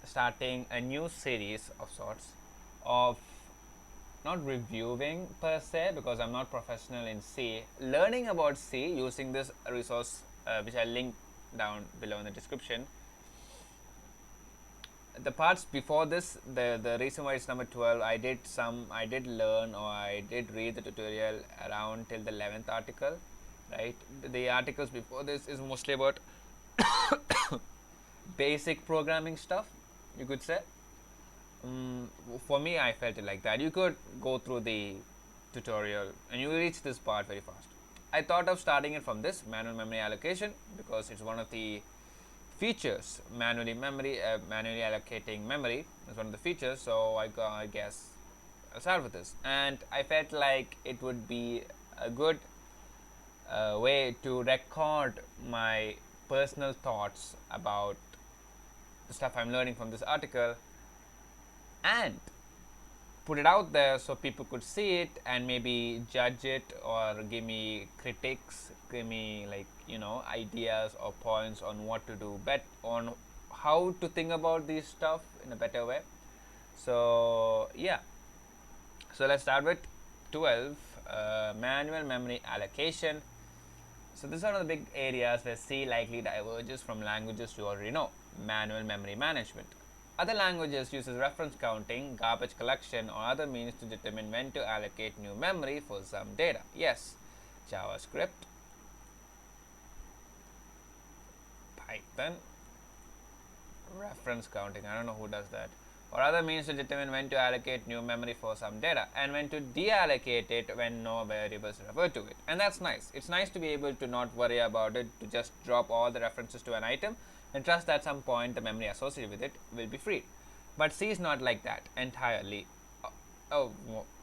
starting a new series of sorts of not reviewing per se because I'm not professional in C, learning about C using this resource which I link down below in the description. The parts before this, the reason why it's number 12, I did learn or I did read the tutorial around till the 11th article, right? The articles before this is mostly about basic programming stuff, you could say. um, for me, I felt it like that. You could go through the tutorial and you reach this part very fast. I thought of starting it from this manual memory allocation because it's one of the features. Manually allocating memory is one of the features. So I guess I'll start with this, and I felt like it would be a good way to record my personal thoughts about the stuff I'm learning from this article and put it out there so people could see it and maybe judge it or give me critiques, give me ideas or points on what to do, bet on how to think about these stuff in a better way. So yeah, so let's start with 12, manual memory allocation. So this is one of the big areas where C likely diverges from languages you already know. Manual memory management. Other languages uses reference counting, garbage collection, or other means to determine when to allocate new memory for some data. Yes, JavaScript, Python, reference counting. I don't know who does that. Or other means to determine when to allocate new memory for some data and when to deallocate it when no variables refer to it. And that's nice. It's nice to be able to not worry about it, to just drop all the references to an item and trust that at some point the memory associated with it will be freed. But C is not like that entirely.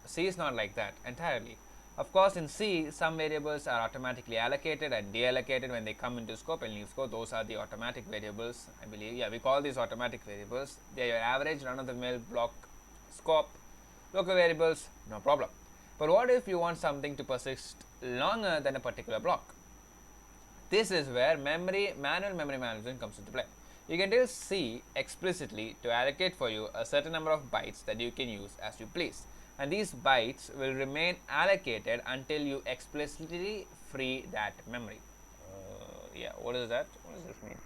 C is not like that entirely. Of course, in C, some variables are automatically allocated and deallocated when they come into scope and leave scope. Those are the automatic variables, I believe. Yeah, we call these automatic variables. They are your average run-of-the-mill block scope. Local variables, no problem. But what if you want something to persist longer than a particular block? This is where manual memory management comes into play. You can tell C explicitly to allocate for you a certain number of bytes that you can use as you please, and these bytes will remain allocated until you explicitly free that memory. Yeah, what is that? What does this mean?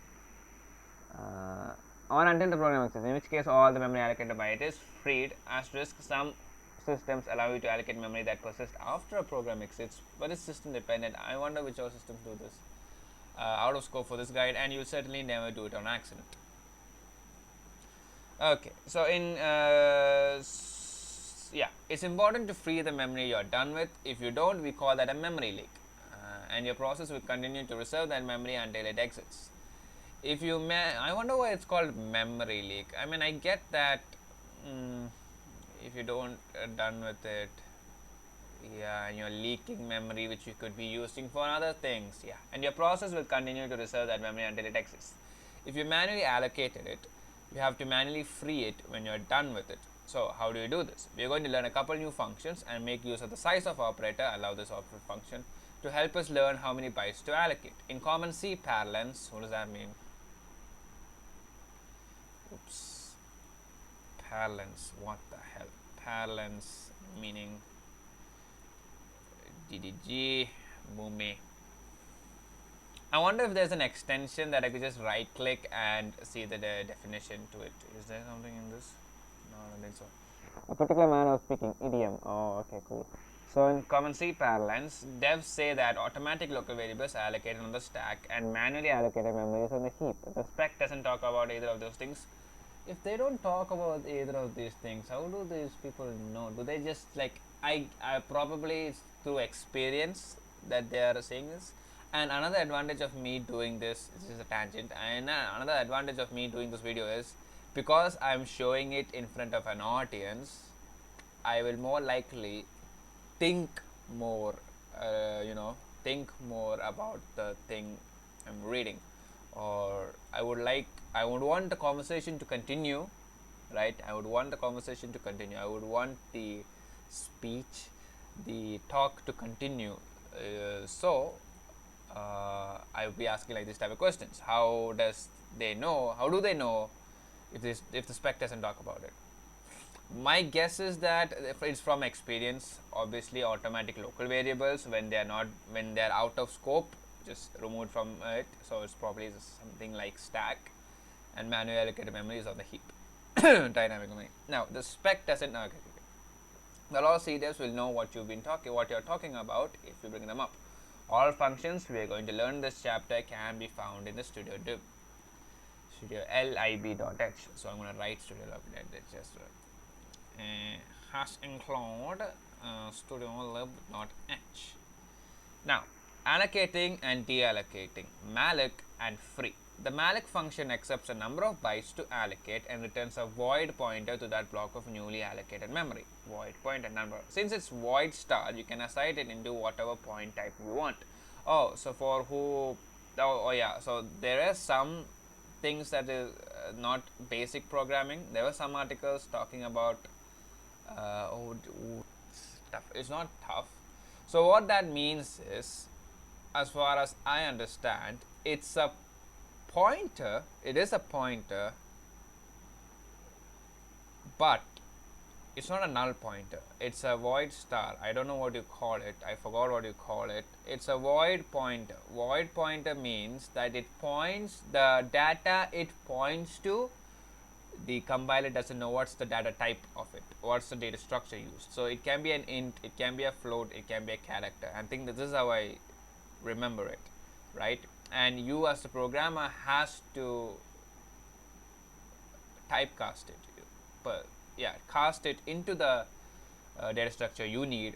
Or until the program exists, in which case all the memory allocated by it is freed. Asterisk, some systems allow you to allocate memory that persists after a program exits, but it's system dependent. I wonder which other systems do this. Out of scope for this guide, and you'll certainly never do it on accident. Okay, so yeah, it's important to free the memory you're done with. If you don't, we call that a memory leak, and your process will continue to reserve that memory until it exits. If you I wonder why it's called memory leak. I mean, I get that if you don't done with it, yeah, and you're leaking memory which you could be using for other things. Yeah, and your process will continue to reserve that memory until it exists. If you manually allocated it, you have to manually free it when you're done with it. So how do you do this? We're going to learn a couple new functions and make use of the size of operator, allow this operator function, to help us learn how many bytes to allocate. In common C parlance, what does that mean? Oops. Parlance, what the hell? Parlance meaning DDG, Boomi. I wonder if there's an extension that I could just right click and see the definition to it. Is there something in this? No, I don't think so. A particular manner of speaking, idiom. Oh, okay, cool. So in common C parlance, devs say that automatic local variables are allocated on the stack and manually allocated memory is on the heap. The spec doesn't talk about either of those things. If they don't talk about either of these things, how do these people know? Do they just like I probably it's through experience that they are saying this. And another advantage of me doing this is a tangent. And another advantage of me doing this video is because I'm showing it in front of an audience, I will more likely think more, think more about the thing I'm reading, or I would want the conversation to continue, right? I would want the conversation to continue. I would want the speech, the talk to continue. So I would be asking like this type of questions. How do they know if the spec doesn't talk about it. My guess is that if it's from experience, obviously automatic local variables when they're out of scope, just removed from it. So it's probably something like stack, and manually allocated memory is on the heap. Dynamic memory. Now the spec doesn't. Okay. A lot of C devs will know what you're talking about if you bring them up. All functions we are going to learn in this chapter can be found in the studio lib. Studio lib.h. So I'm going to write studio lib.h just has include studio lib.h. Now, allocating and deallocating, malloc and free. The malloc function accepts a number of bytes to allocate and returns a void pointer to that block of newly allocated memory. Void pointer number. Since it's void star, you can assign it into whatever point type you want. Oh, so for who? Oh yeah. So there are some things that is not basic programming. There were some articles talking about tough. It's not tough. So what that means is, as far as I understand, it's a pointer. It is a pointer, but it's not a null pointer. It's a void star. I don't know what you call it. I forgot what you call it. It's a void pointer. Void pointer means that it points the data it points to. The compiler doesn't know what's the data type of it, what's the data structure used. So it can be an int, it can be a float, it can be a character. And I think that this is how I remember it, right? And you as the programmer has to typecast it, but yeah, cast it into the data structure you need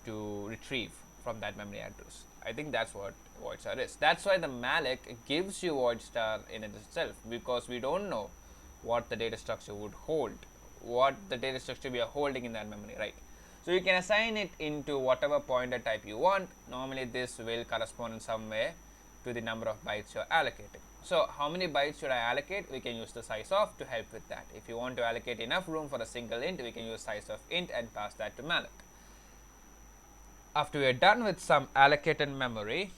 to retrieve from that memory address. I think that's what void star is. That's why the malloc gives you void star in it itself, because we don't know what the data structure would hold, what the data structure we are holding in that memory, right? So you can assign it into whatever pointer type you want. Normally this will correspond in some way to the number of bytes you are allocating. So how many bytes should I allocate? We can use the size of to help with that. If you want to allocate enough room for a single int, we can use size of int and pass that to malloc. After we are done with some allocated memory,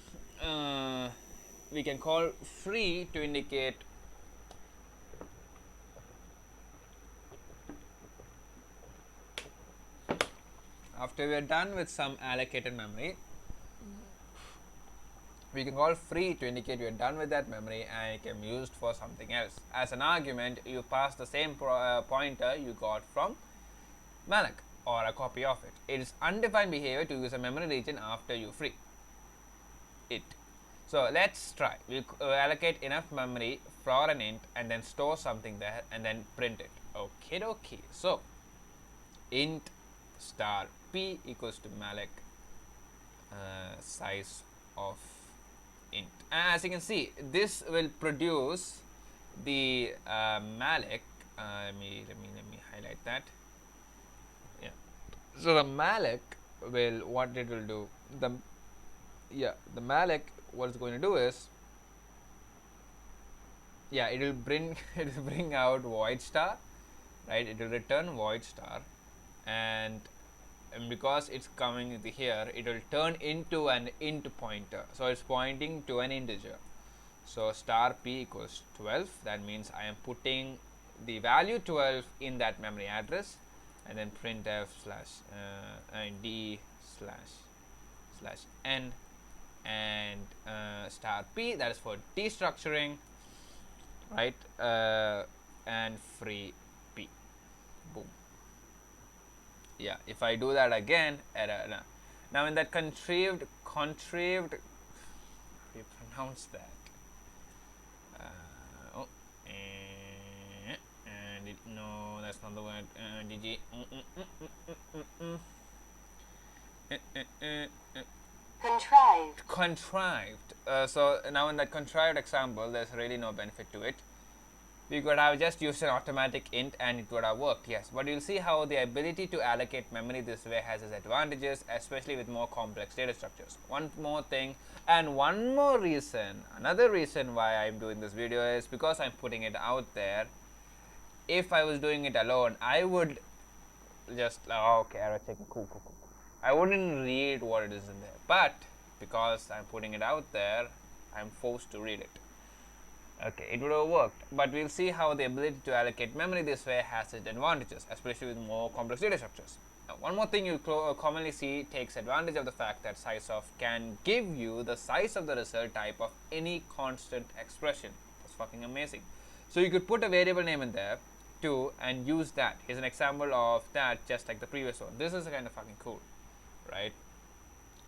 we can call free to indicate after we are done with some allocated memory, we can call free to indicate we are done with that memory and it can be used for something else. As an argument, you pass the same pointer you got from malloc or a copy of it. It is undefined behavior to use a memory region after you free it. So let's try. We'll allocate enough memory for an int and then store something there and then print it. Okay, dokie. So int star p equals to malloc size of int. As you can see, this will produce the malloc. Let me highlight that. Yeah. So the malloc will, what it will do, the malloc, what it's going to do is, it will bring out void star, right? It will return void star, and because it's coming here, it will turn into an int pointer. So it's pointing to an integer. So star p equals 12. That means I am putting the value 12 in that memory address, and then printf slash d slash n and star p, that is for destructuring, right? And free p. Boom. Yeah, if I do that again, error. Now in that contrived, we pronounce that. No, that's not the word. Contrived. So now in that contrived example, there's really no benefit to it. We could have just used an automatic int and it would have worked, yes. But you'll see how the ability to allocate memory this way has its advantages, especially with more complex data structures. One more thing, and one more reason, another reason why I'm doing this video is because I'm putting it out there. If I was doing it alone, I would just, okay, error check, cool. I wouldn't read what it is in there. But because I'm putting it out there, I'm forced to read it. Okay, it would have worked, but we'll see how the ability to allocate memory this way has its advantages, especially with more complex data structures. Now, one more thing you commonly see takes advantage of the fact that sizeof can give you the size of the result type of any constant expression. That's fucking amazing. So you could put a variable name in there too and use that. Here's an example of that, just like the previous one. This is kind of fucking cool, right?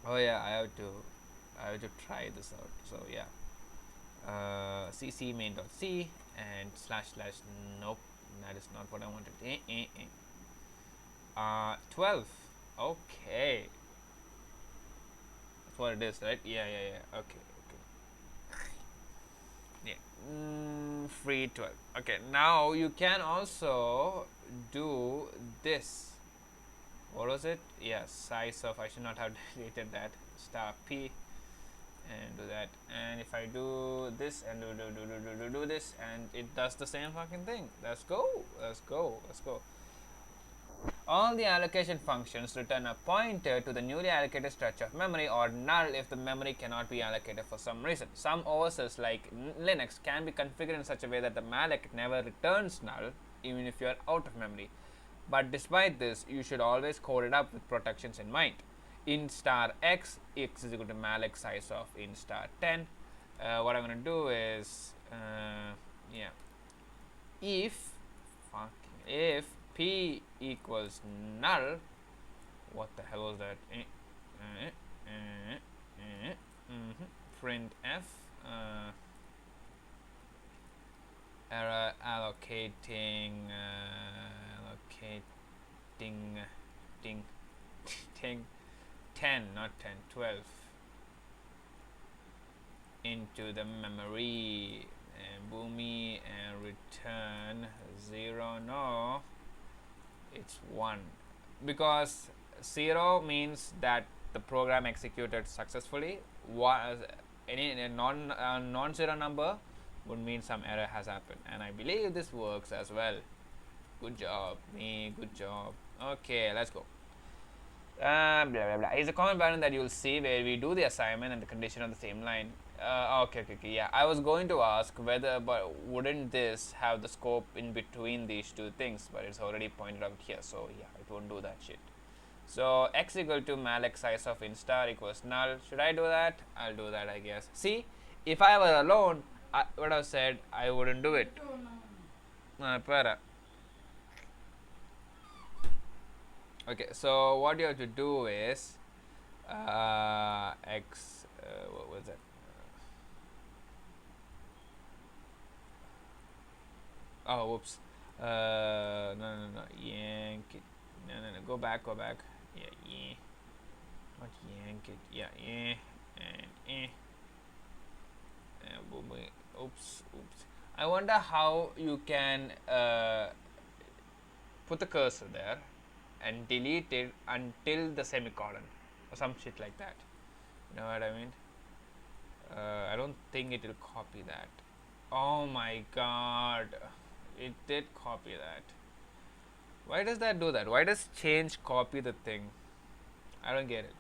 Oh yeah, I have to try this out. So yeah, cc main.c and slash slash. Nope, that is not what I wanted. 12. Okay, that's what it is, right? Yeah. Okay. Yeah. Free 12. Okay, now you can also do this. What was it? Yeah, size of. I should not have deleted that. Star p and do that. And if I do this and do this, and it does the same fucking thing. Let's go. All the allocation functions return a pointer to the newly allocated stretch of memory, or null if the memory cannot be allocated for some reason. Some OSs like Linux can be configured in such a way that the malloc never returns null even if you are out of memory. But despite this, you should always code it up with protections in mind. Int star x is equal to malloc size of int star 10. What I'm going to do is, if p equals null, what the hell was that? Print f error allocating ding 10, not 10, 12 into the memory and boomy and return 0. No, it's 1, because 0 means that the program executed successfully. Any non-zero number would mean some error has happened, and I believe this works as well. Good job, me. Good job. Okay, let's go. Blah blah blah. It's a common pattern that you'll see where we do the assignment and the condition on the same line. Okay. Yeah, I was going to ask whether, but wouldn't this have the scope in between these two things? But it's already pointed out here, so yeah, it won't do that shit. So x equal to malloc size of int star equals null. Should I do that? I'll do that, I guess. See, if I were alone, I would have said I wouldn't do it. Okay, so what you have to do is x. What was that? Oh, whoops. No. Yank it. No. Go back. Yeah. Not yank it. Yeah. And boom. Oops. I wonder how you can put the cursor there and delete it until the semicolon or some shit like that. You know what I mean? I don't think it will copy that. Oh my god, it did copy that. Why does that do that? Why does change copy the thing? I don't get it.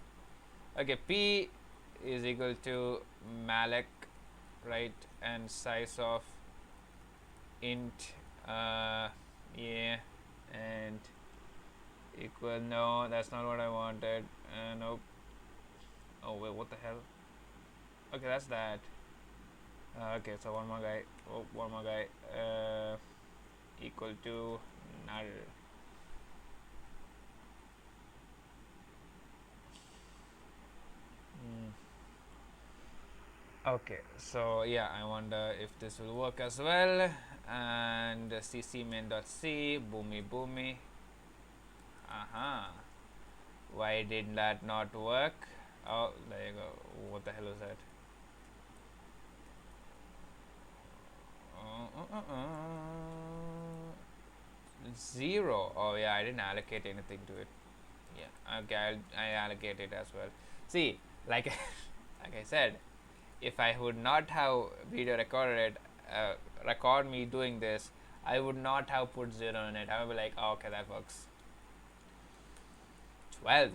Okay, p is equal to malloc, right, and size of int and equal. No, that's not what I wanted. Nope. Oh wait, what the hell? Okay, that's that. Okay, so one more guy. Equal to null. Okay, so yeah, I wonder if this will work as well. And cc main.c boomy. Why did that not work? Oh, there you go. What the hell was that? 0. Oh yeah, I didn't allocate anything to it. Yeah, okay, I allocate it as well. See, like like I said, if I would not have video recorded it, record me doing this, I would not have put 0 in it. I would be like, oh, okay, that works. 12.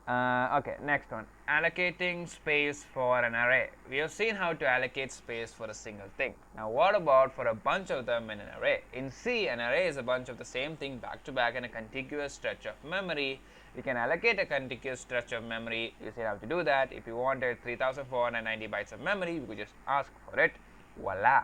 Okay, next one. Allocating space for an array. We have seen how to allocate space for a single thing. Now, what about for a bunch of them in an array? In C, an array is a bunch of the same thing back to back in a contiguous stretch of memory. We can allocate a contiguous stretch of memory. You see how to do that. If you wanted 3490 bytes of memory, we could just ask for it. Voila!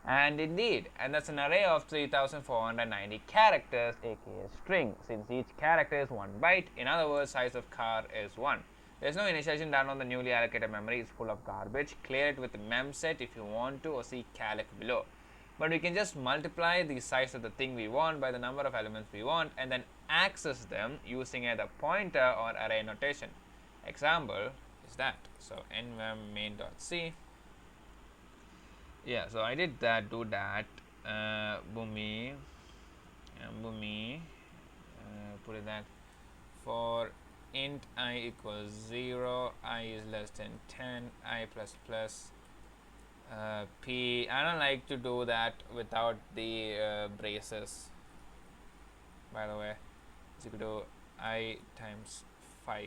And indeed, and that's an array of 3490 characters, aka string, since each character is 1 byte. In other words, size of car is 1. There's no initialization done on the newly allocated memory. It's full of garbage. Clear it with the memset if you want to, or see calc below. But we can just multiply the size of the thing we want by the number of elements we want and then access them using either pointer or array notation. Example is that. So nvem main.c. Yeah, so I did that, do that, boomy, put it that for int I equals 0, I is less than 10, I plus plus, p. I don't like to do that without the braces, by the way. So you could do I times 5.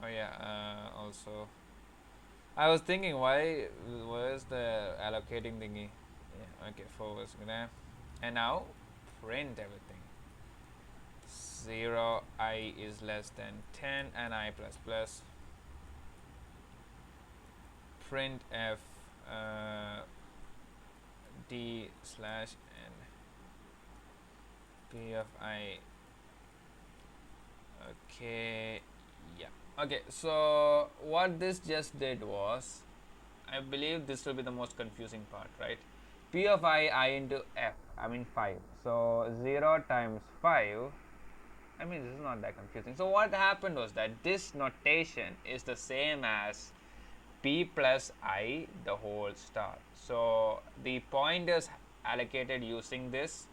Oh yeah, also I was thinking where's the allocating thingy. Yeah, okay, 4 was gonna, and now print everything. 0, I is less than 10 and I plus plus, print f d slash n p of I. Okay, yeah. Okay, so what this just did was, I believe this will be the most confusing part, right? P of I into f, I mean 5. So 0 times 5, I mean this is not that confusing. So what happened was that this notation is the same as p plus I the whole star. So the pointers allocated using this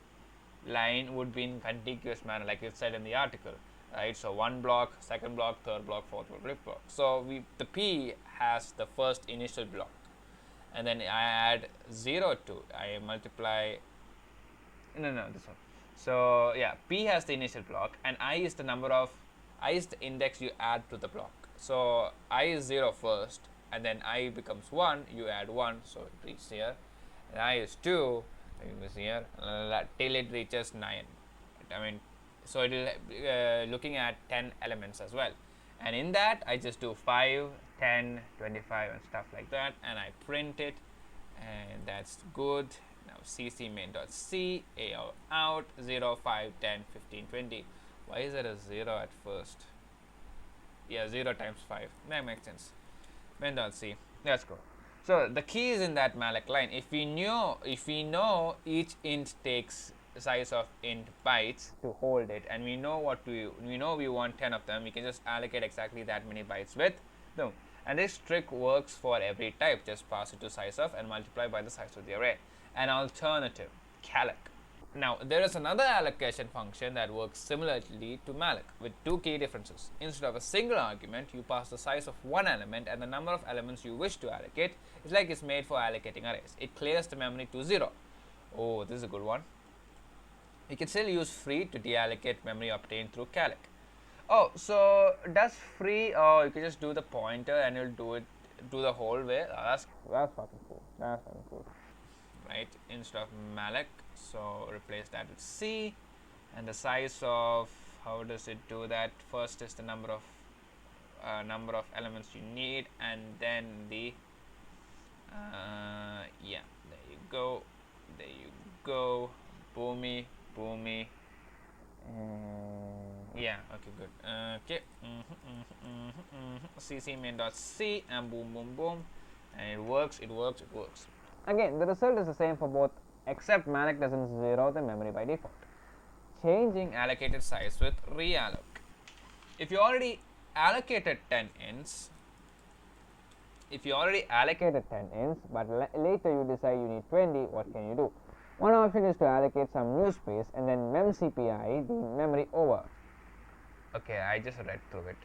line would be in contiguous manner, like it said in the article. Right, so one block, second block, third block, fourth block, fifth block. So the P has the first initial block, and then I add 0 to, I multiply, no, this one. So yeah, P has the initial block, and I is the index you add to the block. So I is 0 first, and then I becomes 1, you add 1, so it reaches here, and I is 2, it goes here, till it reaches 9. I mean, so it will looking at 10 elements as well, and in that I just do 5, 10, 25 and stuff like that, and I print it, and that's good. Now cc main.c out 0, 5, 10, 15, 20. Why is there a 0 at first? Yeah, 0 times 5, that makes sense. Main.c, let's go. So the key is in that malloc line. If we know each int takes size of int bytes to hold it, and we know we want 10 of them, we can just allocate exactly that many bytes with them. And this trick works for every type. Just pass it to size of and multiply by the size of the array. An alternative, calc. Now there is another allocation function that works similarly to malloc with two key differences. Instead of a single argument, you pass the size of one element and the number of elements you wish to allocate. It's like it's made for allocating arrays. It clears the memory to 0. Oh, this is a good one. You can still use free to deallocate memory obtained through calc. Oh, so does free, or you can just do the pointer and you'll do the whole way. That's fucking cool. That's fucking cool. Right, instead of malloc, so replace that with C, and the size of, how does it do that? First is the number of elements you need, and then the yeah, there you go, boomy. Yeah, okay, good. Okay, cc main.c and boom, and it works. Again, the result is the same for both, except malloc doesn't zero the memory by default. Changing allocated size with realloc. If you already allocated 10 ints, but later you decide you need 20, what can you do? One option is to allocate some new space and then memcpi the memory over. Okay, I just read through it.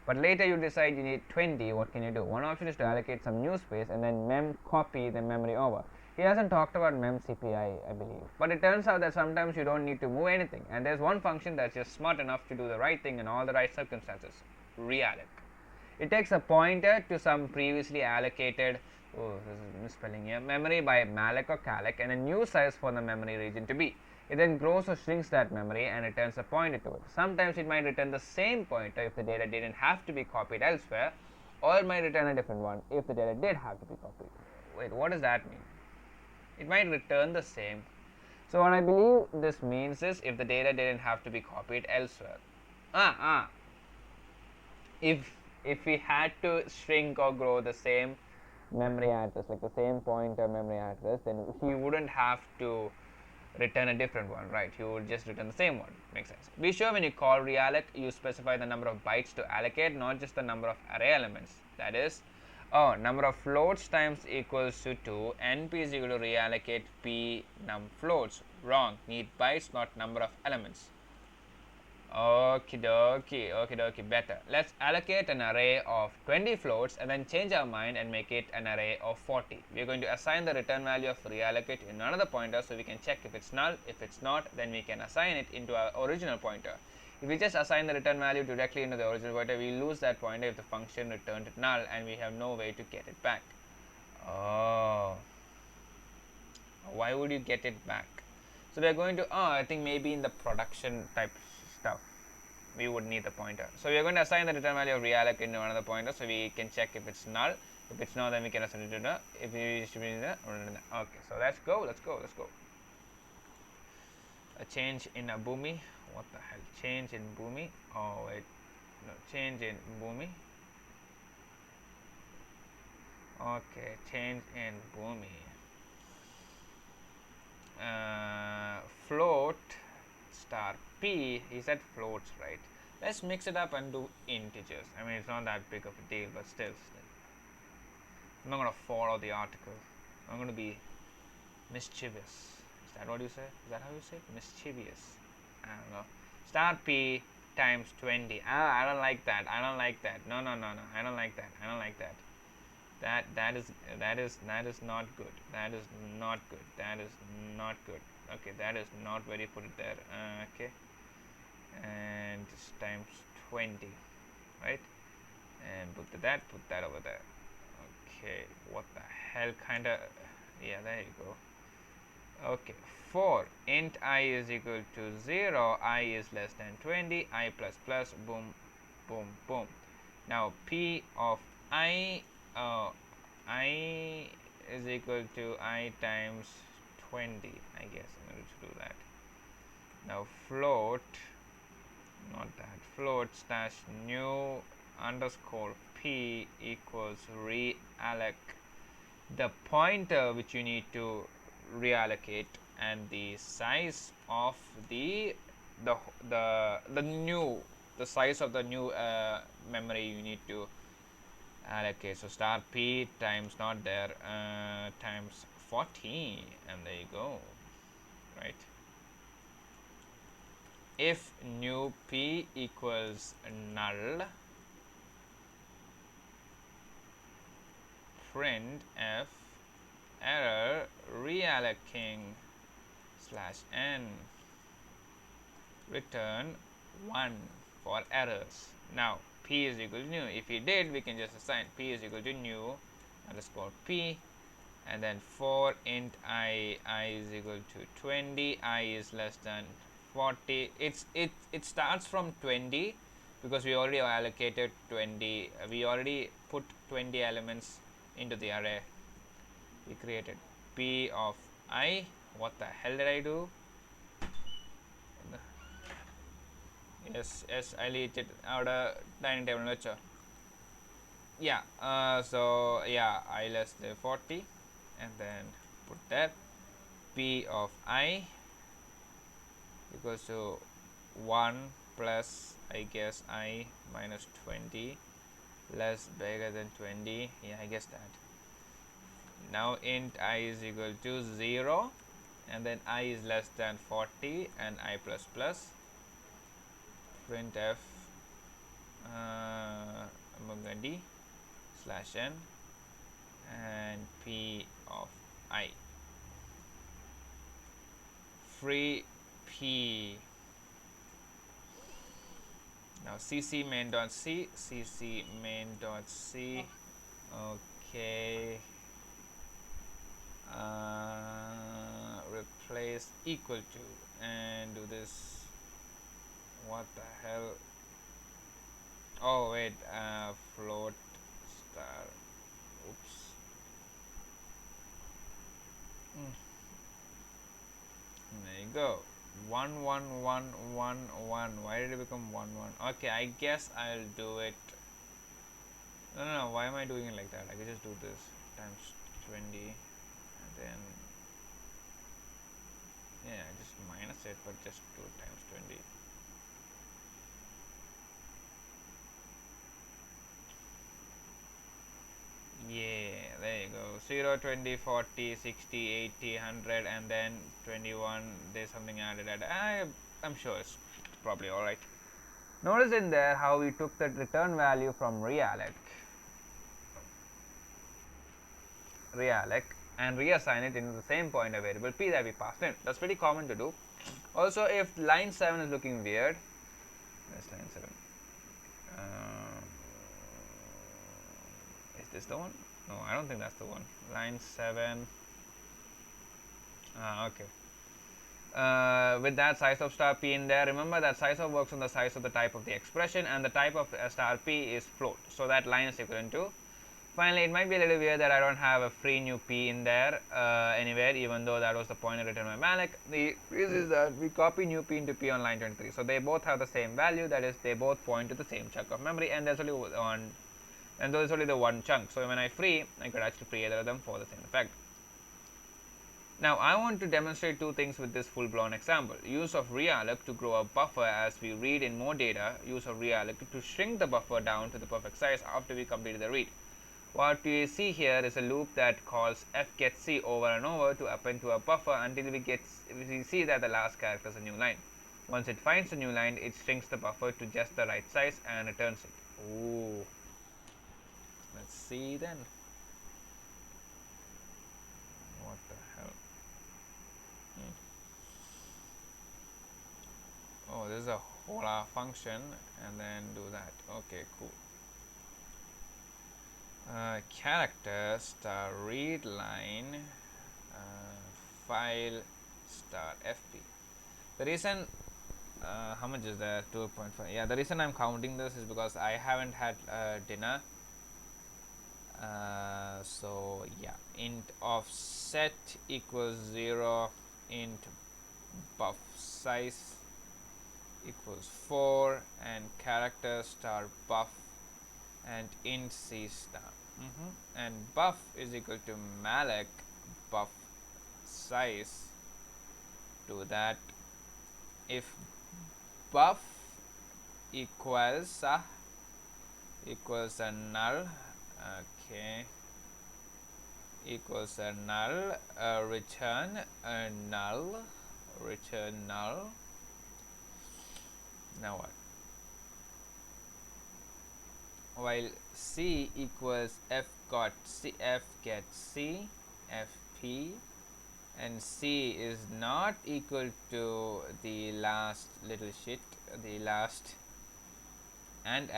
But later you decide you need 20, what can you do? One option is to allocate some new space and then mem copy the memory over. He hasn't talked about memcpy, I believe. But it turns out that sometimes you don't need to move anything, and there's one function that's just smart enough to do the right thing in all the right circumstances. Reallocate. It takes a pointer to some previously allocated, oh, this is misspelling here, memory by malloc or calloc, and a new size for the memory region to be. It then grows or shrinks that memory and returns a pointer to it. Sometimes it might return the same pointer if the data didn't have to be copied elsewhere, or it might return a different one if the data did have to be copied. Wait, what does that mean? It might return the same. So what I believe this means is if the data didn't have to be copied elsewhere. If we had to shrink or grow the same memory address, like the same pointer memory address, then he wouldn't have to return a different one, right? You would just return the same one. Makes sense. Be sure when you call reallocate, you specify the number of bytes to allocate, not just the number of array elements. That is, number of floats times equals to 2, np is equal to reallocate p num floats. Wrong. Need bytes, not number of elements. Okie dokie, better. Let's allocate an array of 20 floats and then change our mind and make it an array of 40. We are going to assign the return value of reallocate in another pointer so we can check if it's null. If it's not, then we can assign it into our original pointer. If we just assign the return value directly into the original pointer, we lose that pointer if the function returned it null and we have no way to get it back. Oh, why would you get it back? So we are going to, I think maybe in the production type stuff we would need the pointer. So we are going to assign the return value of reallocate into another pointer so we can check if it's null. If it's not, then we can assign it to the, if we should be in the, okay, so let's go. A change in a Boomi. What the hell? Change in Boomi. Oh wait, no, change in Boomi. Okay, change in Boomi. Float star p. He said floats, right? Let's mix it up and do integers. I mean, it's not that big of a deal, but still. I'm not going to follow the article. I'm going to be mischievous. Is that what you say? Is that how you say it? Mischievous. I don't know. Star p times 20. I don't like that. No. I don't like that. That is not good. That is not good. Okay, that is not very, put it there. Okay, and just times 20, right? And put that over there. Okay, what the hell, kinda, yeah, there you go. Okay, for int I is equal to 0, I is less than 20, I plus plus, boom. Now p of I is equal to I times 20. I guess I'm going to do that. Now float, not that, float slash new underscore p equals reallocate the pointer which you need to reallocate and the size of the size of the new memory you need to allocate. So star p times, not there, times 40, and there you go, right? If new p equals null, print f error reallocating /n return 1 for errors. Now p is equal to new. If we did, we can just assign p is equal to new underscore p, and then for int I is equal to 20, I is less than 40. It starts from 20 because we already allocated 20. We already put 20 elements into the array we created. P of I. What the hell did I do? Yes, I leaked it out of dining table lecture. Yeah, so yeah, I less than 40, and then put that p of I equals to 1 plus, I guess, I minus 20 less bigger than 20. Yeah, I guess that. Now int I is equal to 0, and then I is less than 40 and I plus plus. Printf d/n and p of I. free p. Now cc main dot c, cc main dot c. Okay. Replace equal to and do this. What the hell? Oh wait, float star. Oops. There you go. 11111. Why did it become 11? Okay, I guess I'll do it. No. Why am I doing it like that? I can just do this times 20, and then yeah, just minus it, but just do it times 20. Yeah, there you go. 0, 20, 40, 60, 80, 100, and then 21. There's something added. I'm sure it's probably alright. Notice in there how we took that return value from realloc and reassign it into the same pointer variable p that we passed in. That's pretty common to do. Also, if line 7 is looking weird, where's line 7? Is this the one? No, I don't think that's the one. Line 7. Okay. With that size of star p in there, remember that size of works on the size of the type of the expression, and the type of star p is float. So that line is equivalent to. Finally, it might be a little weird that I don't have a free new p in there anywhere, even though that was the pointer written by Malik. The reason is that we copy new p into p on line 23. So they both have the same value, that is, they both point to the same chunk of memory, and there's only one, and there's only the one chunk. So when I free, I could actually free either of them for the same effect. Now I want to demonstrate two things with this full-blown example. Use of realloc to grow a buffer as we read in more data. Use of realloc to shrink the buffer down to the perfect size after we completed the read. What we see here is a loop that calls f get c over and over to append to a buffer until we see that the last character is a new line. Once it finds a new line, it shrinks the buffer to just the right size and returns it. Ooh. Let's see then. What the hell? Oh, this is a hola function, and then do that. Okay, cool. Character star read line file star fp. The reason how much is that? 2.5. Yeah, the reason I'm counting this is because I haven't had dinner. So yeah, int offset equals 0, int buff size equals 4, and character star buff and int c star. And buff is equal to malloc buff size. Do that if buff equals a null. Okay, equals a null, return a null, return null. Now what? While c equals f got c, f get c, fp, and c is not equal to the last little shit, the last and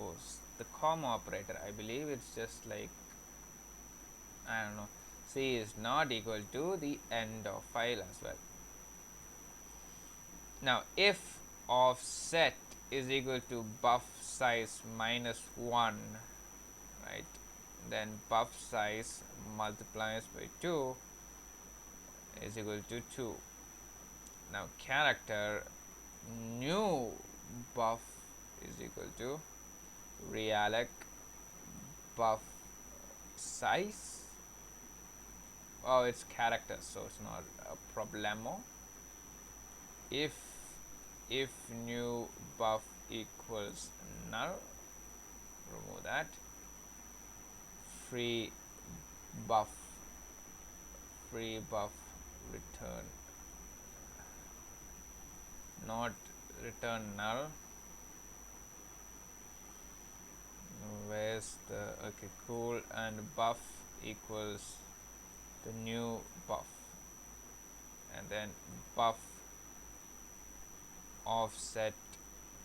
oh, the comma operator. I believe it's just like, I don't know, c is not equal to the end of file as well. Now if offset is equal to buff size minus 1, right, then buff size multiplies by 2 is equal to 2. Now character new buff is equal to realloc buff size. Oh, it's character, so it's not a problemo. If new buff equals null, remove that. Free buff return, not return null. Where's the, okay, cool, and buff equals the new buff, and then buff offset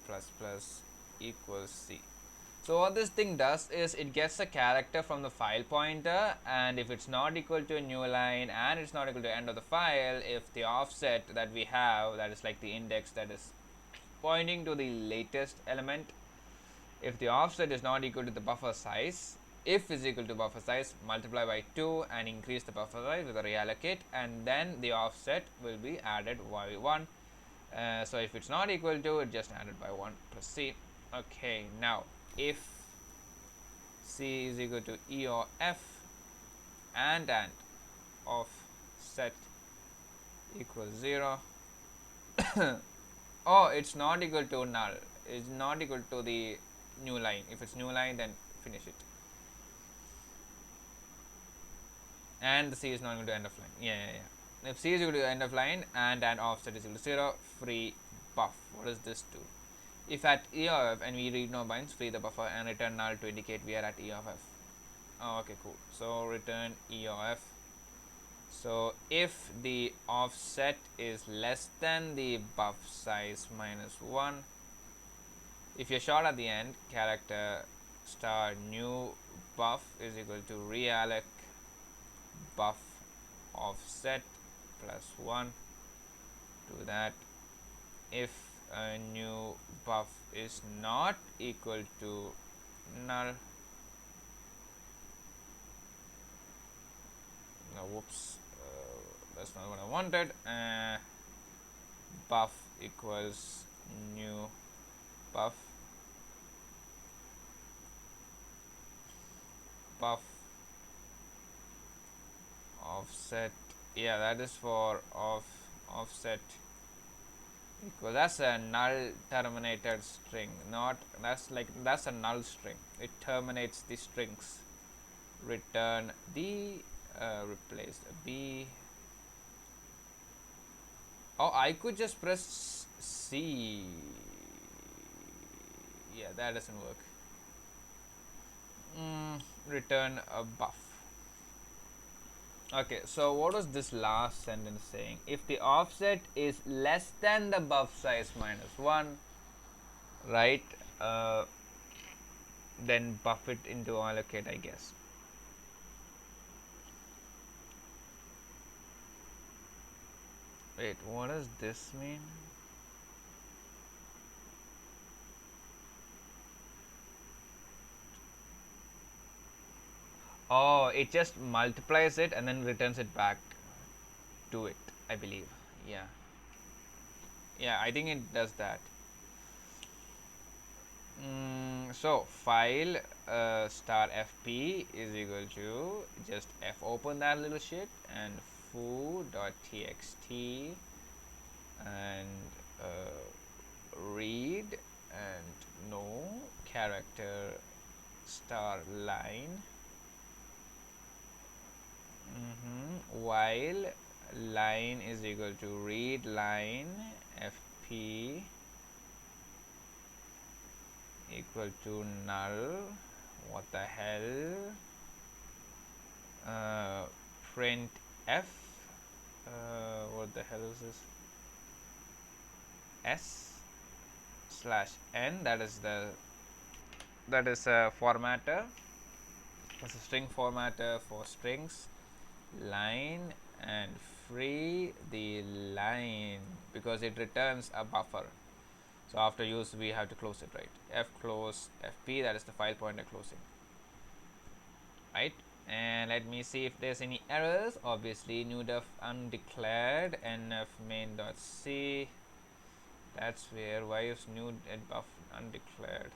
plus plus equals C. So what this thing does is it gets a character from the file pointer, and if it's not equal to a new line and it's not equal to end of the file, if the offset that we have, that is like the index that is pointing to the latest element, if the offset is not equal to the buffer size, if is equal to buffer size, multiply by 2 and increase the buffer size with a reallocate, and then the offset will be added by 1. So if it's not equal to, it just added by 1 plus C. Okay, now if C is equal to E or F and offset equals 0, oh, it's not equal to null, it's not equal to the new line. If it's new line, then finish it. And the C is not equal to end of line. Yeah. If C is equal to end of line and offset is equal to 0, free buff. What does this do? If at E of F and we read no binds, free the buffer and return null to indicate we are at E of F. Oh, okay, cool. So return E of F. So if the offset is less than the buff size minus 1, if you're short at the end, character star new buff is equal to realloc buff offset plus 1 to that. If a new buff is not equal to null, no, whoops, that's not what I wanted. Buff equals new buff offset, yeah, that is for offset equal, that's a null terminated string, not that's a null string, it terminates the strings. Return the replace the B. Oh, I could just press C. Yeah, that doesn't work. Return a buff. Okay, so what was this last sentence saying? If the offset is less than the buff size minus 1, right, then buff it into allocate, I guess. Wait, what does this mean? Oh, it just multiplies it and then returns it back to it, I believe. Yeah. Yeah, I think it does that. So file star fp is equal to just f open that little shit and foo.txt and read and no character star line while line is equal to read line fp equal to null. What the hell? Print f. What the hell is this? S slash n. That is a formatter. It's a string formatter for strings. Line and free the line because it returns a buffer. So after use we have to close it, right? F close fp, that is the file pointer closing, right? And let me see if there's any errors. Obviously new def undeclared nf main.c, that's where, why is new buff undeclared?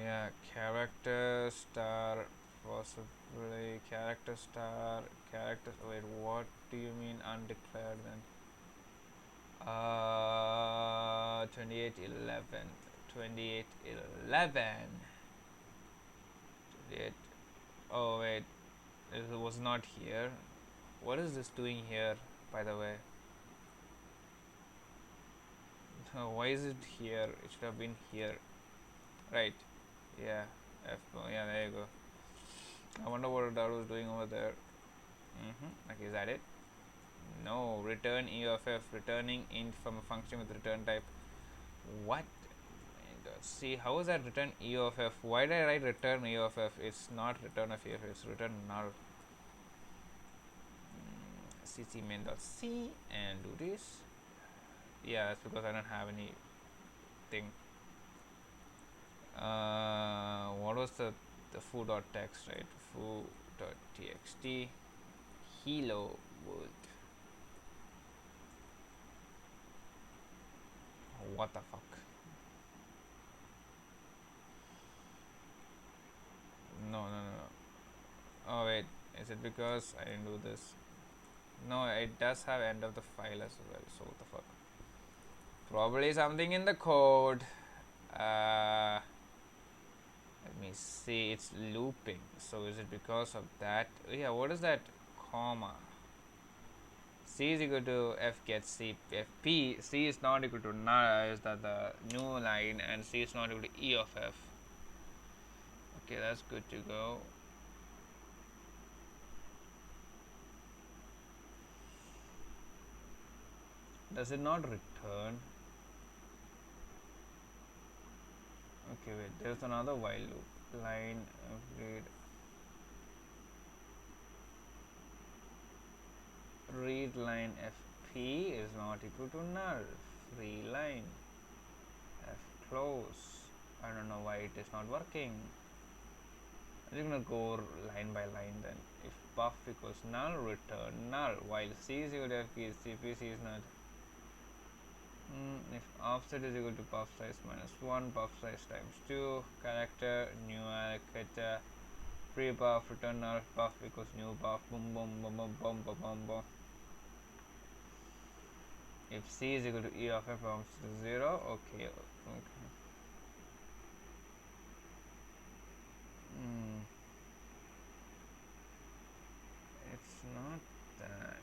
Yeah, character star, possibly character star, character, wait, what do you mean undeclared then? 2811 28, oh wait, it was not here. What is this doing here, by the way? Why is it here? It should have been here, right? Yeah, F. Yeah, there you go. I wonder what that was doing over there. Okay, is that it? No, return E of F, returning int from a function with return type. What? See, how is that return E of F? Why did I write return E of F? It's not return of E of F, it's return null. CC main dot C and do this. Yeah, that's because I don't have anything. What was the foo dot text, right? Foo dot txt hello world. What the fuck? No, no, no, no. Oh wait, is it because I didn't do this? No, it does have end of the file as well. So what the fuck? Probably something in the code. Let me see. It's looping. So is it because of that? Yeah. What is that? Comma. C is equal to F gets C F P. C is not equal to null. Is that the new line? And C is not equal to E of F. Okay, that's good to go. Does it not return? Okay, wait. There's another while loop. Line read line FP is not equal to null. Free line F close. I don't know why it is not working. I'm just gonna go line by line then. If buff equals null, return null. While C is equal to FP, CPC is not. If offset is equal to buff size minus 1, buff size times 2, character, new allocator, free buff, return null, buff equals new buff, boom, boom, boom, boom, boom, boom, boom, boom. If C is equal to E of F belongs to 0, okay. It's not that.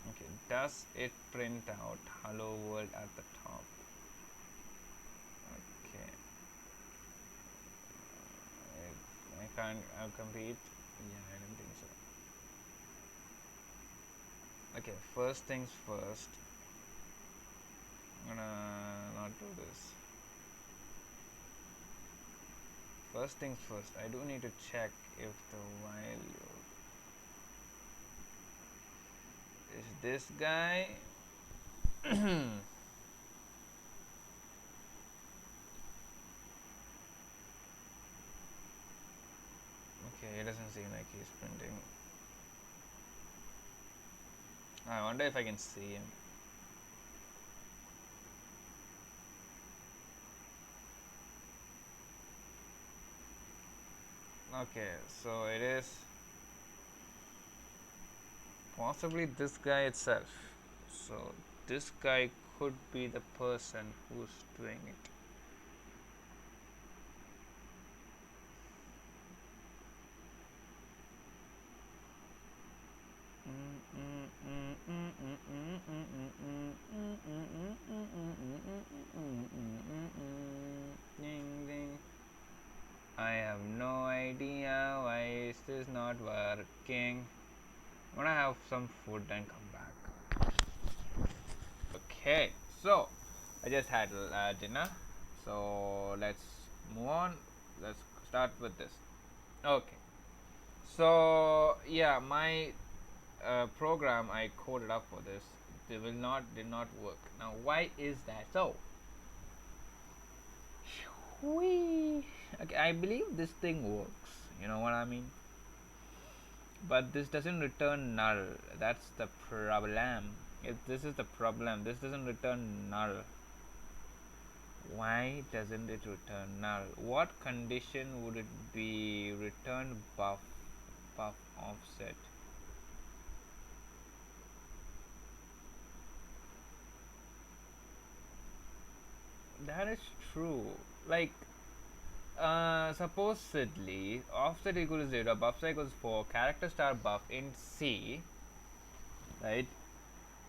Okay, does it print out hello world at the top? Okay, I can't compete. Yeah, I don't think so. Okay, first things first. I'm gonna not do this. First things first, I do need to check if the while is this guy. Okay, it doesn't seem like he's printing. I wonder if I can see him. Okay, so it is possibly this guy itself. So this guy could be the person who's doing it. Ding ding. I have no idea why is this not working. I'm gonna have some food and come back. Okay, so I just had dinner. So let's move on. Let's start with this. Okay. So yeah, my program I coded up for this did not work. Now why is that so? Whee. Okay, I believe this thing works. You know what I mean? But this doesn't return null. That's the problem. This is the problem. This doesn't return null. Why doesn't it return null? What condition would it be return buff offset? That is true. Like, supposedly offset equal to 0, buff size equals 4, character star buff in C, right?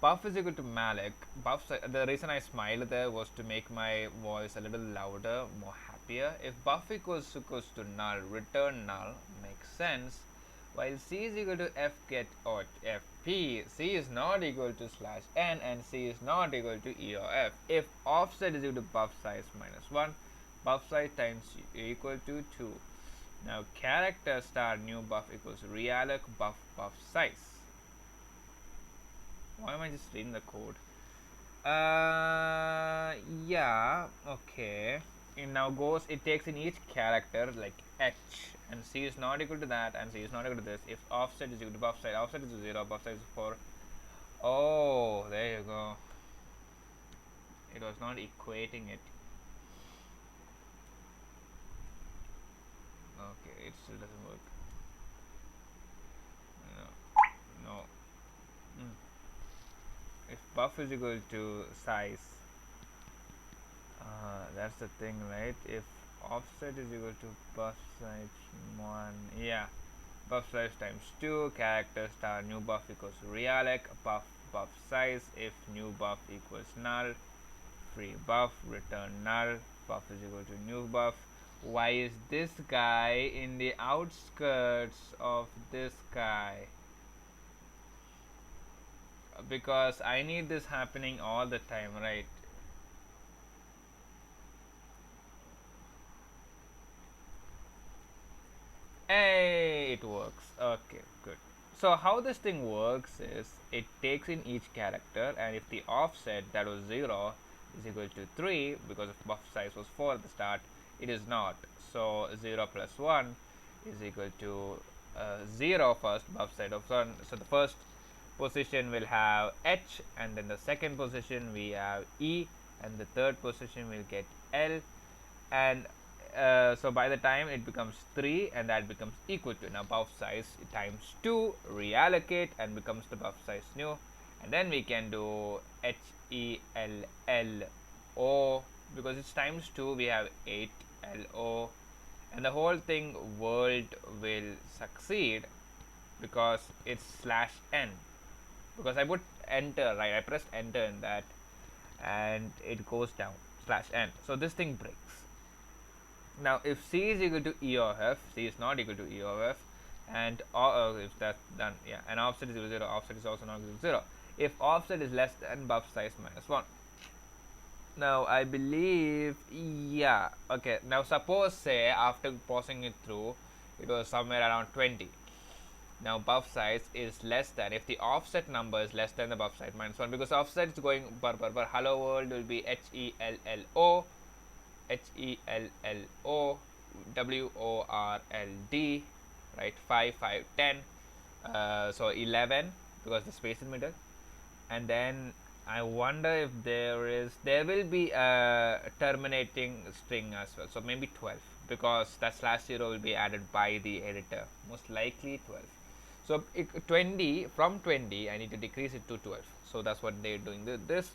Buff is equal to Malik. The reason I smiled there was to make my voice a little louder, more happier. If buff equals to null, return null makes sense. While C is equal to F get or FP, C is not equal to slash N and C is not equal to E or F. If offset is equal to buff size minus 1, buff size times equal to 2. Now character star new buff equals realloc buff size. Why am I just reading the code? Yeah, okay. It now goes, it takes in each character like H, and C is not equal to that, and C is not equal to this. If offset is equal to buff size, offset is 0, buff size is 4. Oh, there you go. It was not equating it. Okay, it still doesn't work. No. No. If buff is equal to size, that's the thing, right? If offset is equal to buff size 1, yeah, buff size times 2, character star new buff equals realloc buff size. If new buff equals null, free buff, return null, buff is equal to new buff. Why is this guy in the outskirts of this guy? Because I need this happening all the time, right? Hey, it works. Okay, good. So how this thing works is it takes in each character, and if the offset that was 0 is equal to 3, because if buff size was 4 at the start, it is not. So 0 plus 1 is equal to 0 first, buff size of 1. So the first position will have H, and then the second position we have E, and the third position will get L, and so by the time it becomes 3, and that becomes equal to, now buff size times 2, reallocate, and becomes the buff size new, and then we can do HELLO, because it's times 2, we have 8LO, and the whole thing world will succeed because it's slash n, because I put enter, right? I pressed enter in that, and it goes down slash n, so this thing breaks. Now if C is equal to E of F, C is not equal to E of F, and if that's done, yeah, and offset is equal to 0, offset is also not equal to 0. If offset is less than buff size minus 1. Now I believe, yeah, okay, now suppose say after pausing it through, it was somewhere around 20. Now buff size is less than, if the offset number is less than the buff size minus 1, because offset is going hello world will be HELLO, HELLO, WORLD, right? 5, 5, 10. So 11, because the space in middle. And then I wonder if there will be a terminating string as well. So maybe 12, because that slash 0 will be added by the editor. Most likely 12. So 20, from 20, I need to decrease it to 12. So that's what they're doing. This.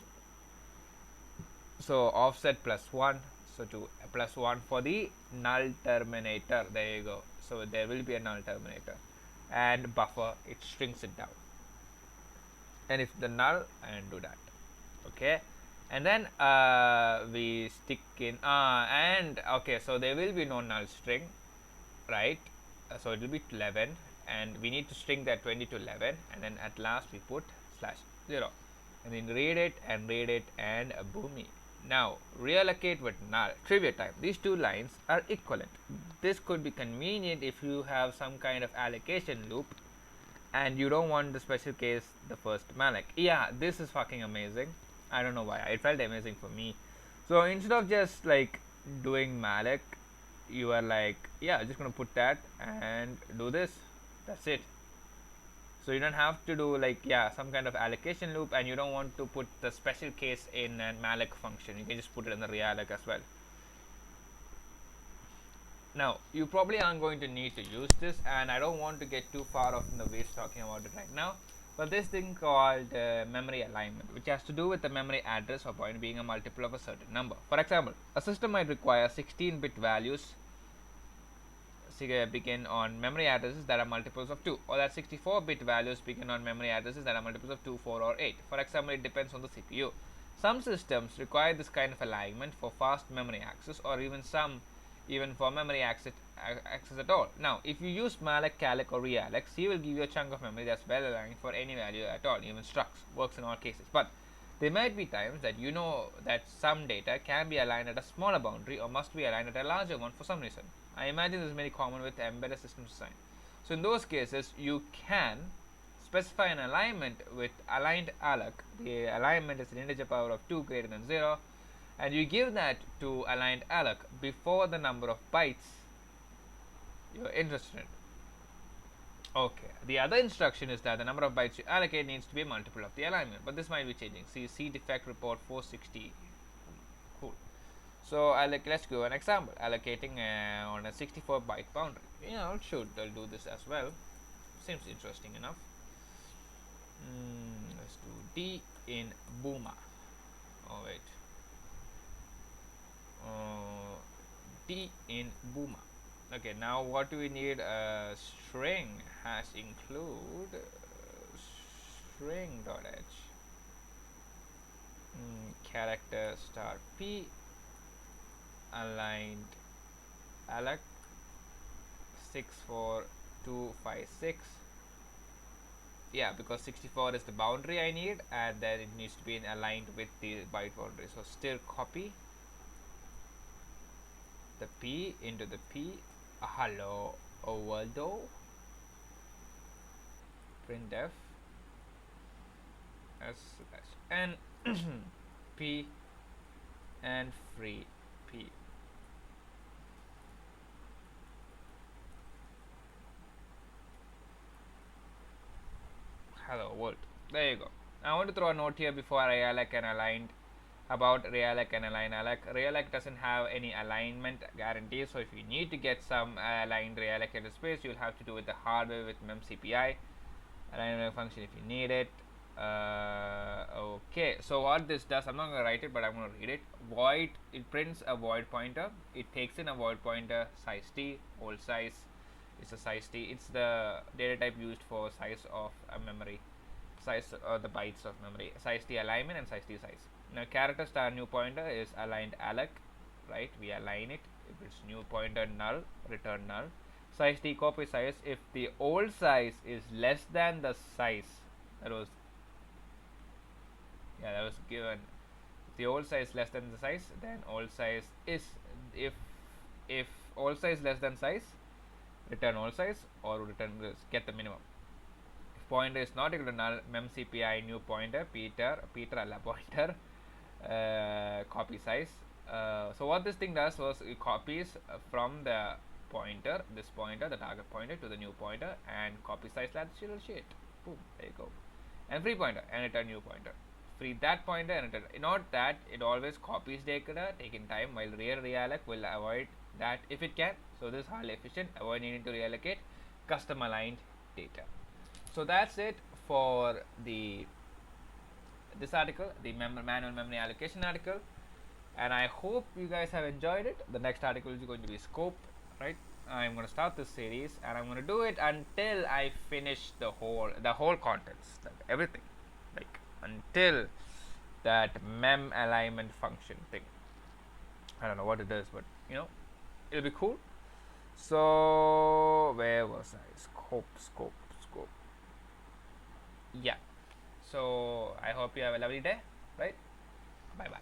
So offset plus 1. So to plus 1 for the null terminator. There you go. So there will be a null terminator, and buffer, it shrinks it down. And if the null, and do that, okay, and then we stick in and okay, so there will be no null string, right? So it will be 11, and we need to string that 20 to 11, and then at last we put slash 0, and then read it and boomy. Now reallocate with null, trivia time. These two lines are equivalent. This could be convenient if you have some kind of allocation loop and you don't want the special case the first malloc. Yeah, this is fucking amazing. I don't know why, it felt amazing for me. So instead of just like doing malloc, you are like, yeah, just gonna put that and do this. That's it. So you don't have to do like, yeah, some kind of allocation loop, and you don't want to put the special case in a malloc function. You can just put it in the realloc as well. Now you probably aren't going to need to use this, and I don't want to get too far off in the weeds talking about it right now. But this thing called memory alignment, which has to do with the memory address or point being a multiple of a certain number. For example, a system might require 16-bit values begin on memory addresses that are multiples of 2, or that 64-bit values begin on memory addresses that are multiples of 2, 4, or 8. For example, it depends on the CPU. Some systems require this kind of alignment for fast memory access, or even for memory access at all. Now, if you use malloc, calloc, or realloc, C will give you a chunk of memory that's well aligned for any value at all. Even structs works in all cases. But there might be times that you know that some data can be aligned at a smaller boundary or must be aligned at a larger one for some reason. I imagine this is very common with embedded systems design. So in those cases, you can specify an alignment with aligned alloc. The alignment is an integer power of 2 greater than 0, and you give that to aligned alloc before the number of bytes you're interested in. Okay, the other instruction is that the number of bytes you allocate needs to be a multiple of the alignment, but this might be changing. See defect report 460. Cool. So let's go an example. Allocating on a 64 byte boundary. Yeah, I'll do this as well. Seems interesting enough. Let's do D in Booma. Oh wait. D in Booma. Okay, now what do we need? A string has include string.h character star p aligned alloc 64256. Yeah, because 64 is the boundary I need, and then it needs to be aligned with the byte boundary. So still copy the p into the p. Hello world, printf s and p and free p. Hello world. There you go. I want to throw a note here before realloc and aligned about realloc and align alloc. Realloc doesn't have any alignment guarantee, so if you need to get some aligned reallocated space, you'll have to do it the hard way with memcpi alignment function if you need it. Okay, so what this does, I'm not going to write it, but I'm going to read it. Void, it prints a void pointer. It takes in a void pointer size t. Old size is a size t. It's the data type used for size of a memory, size the bytes of memory, size t alignment and size t size. Now character star new pointer is aligned alloc, right? We align it. If it's new pointer null, return null. Size t copy size, if the old size is less than the size that was given. If the old size less than the size, then old size is, if old size less than size, return old size or return get the minimum. If pointer is not equal to null, memcpi new pointer Peter alla pointer copy size. So what this thing does was it copies from the pointer, this pointer, the target pointer, to the new pointer, and copy size natural shit. Boom, there you go. And free pointer and return new pointer. Free that pointer and return. Not that it always copies data, taking time, while real realloc will avoid that if it can. So this is highly efficient, avoid needing to reallocate custom aligned data. So that's it for this article, the manual memory allocation article, and I hope you guys have enjoyed it. The next article is going to be scope, right? I'm going to start this series, and I'm going to do it until I finish the whole contents, like everything, like until that mem alignment function thing. I don't know what it is, but it'll be cool. So where was I? Scope. Yeah. So I hope you have a lovely day, right? Bye bye.